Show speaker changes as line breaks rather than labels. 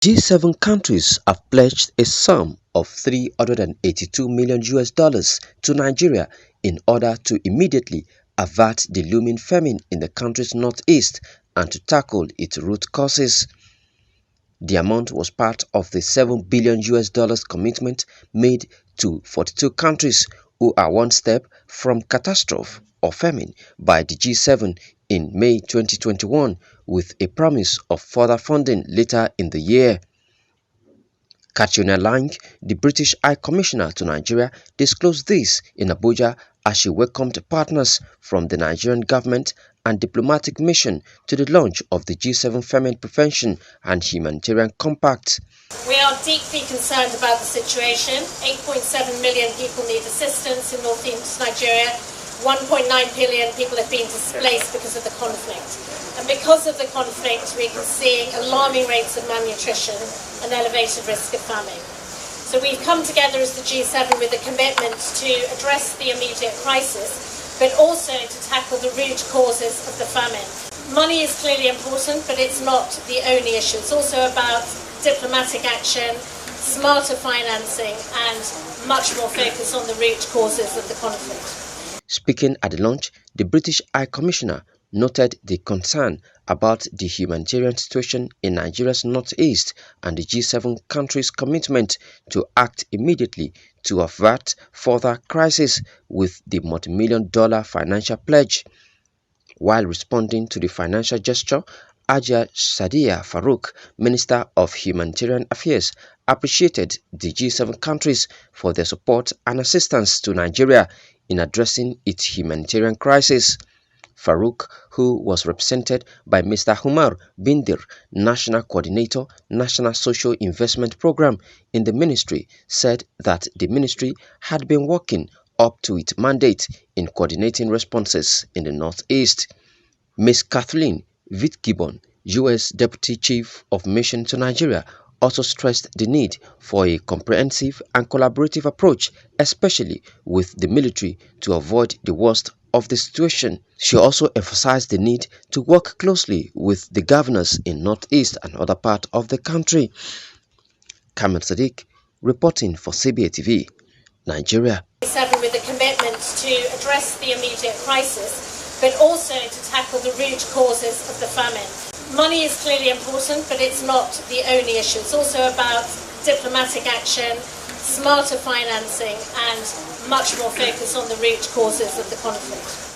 G7 countries have pledged a sum of $382 million to Nigeria in order to immediately avert the looming famine in the country's northeast and to tackle its root causes. The amount was part of the $7 billion commitment made to 42 countries who are one step from catastrophe or famine by the G7 in May 2021, with a promise of further funding later in the year. Katrina Lang, the British High Commissioner to Nigeria, disclosed this in Abuja as she welcomed partners from the Nigerian government and diplomatic mission to the launch of the G7 Famine Prevention and Humanitarian Compact.
We are deeply concerned about the situation. 8.7 million people need assistance in northeast Nigeria. 1.9 billion people have been displaced because of the conflict. And because of the conflict, we are seeing alarming rates of malnutrition and elevated risk of famine. So we've come together as the G7 with a commitment to address the immediate crisis, but also to tackle the root causes of the famine. Money is clearly important, but it's not the only issue. It's also about diplomatic action, smarter financing, and much more focus on the root causes of the conflict.
Speaking at the launch, the British High Commissioner noted the concern about the humanitarian situation in Nigeria's northeast and the G7 countries' commitment to act immediately to avert further crisis with the multi-million-dollar financial pledge. While responding to the financial gesture, Hajiya Sadiya Farouk, Minister of Humanitarian Affairs, appreciated the G7 countries for their support and assistance to Nigeria in addressing its humanitarian crisis. Farouk, who was represented by Mr. Umar Bindir, National Coordinator, National Social Investment Program in the ministry, said that the ministry had been working up to its mandate in coordinating responses in the Northeast. Ms. Kathleen Fitzgibbon, U.S. Deputy Chief of Mission to Nigeria, also stressed the need for a comprehensive and collaborative approach, especially with the military, to avoid the worst of the situation. She also emphasized the need to work closely with the governors in Northeast and other parts of the country. Kamil Sadiq, reporting for CBA TV, Nigeria.
With a commitment to address the immediate crisis, but also to tackle the root causes of the famine. Money is clearly important, but it's not the only issue. It's also about diplomatic action, smarter financing, and much more focus on the root causes of the conflict.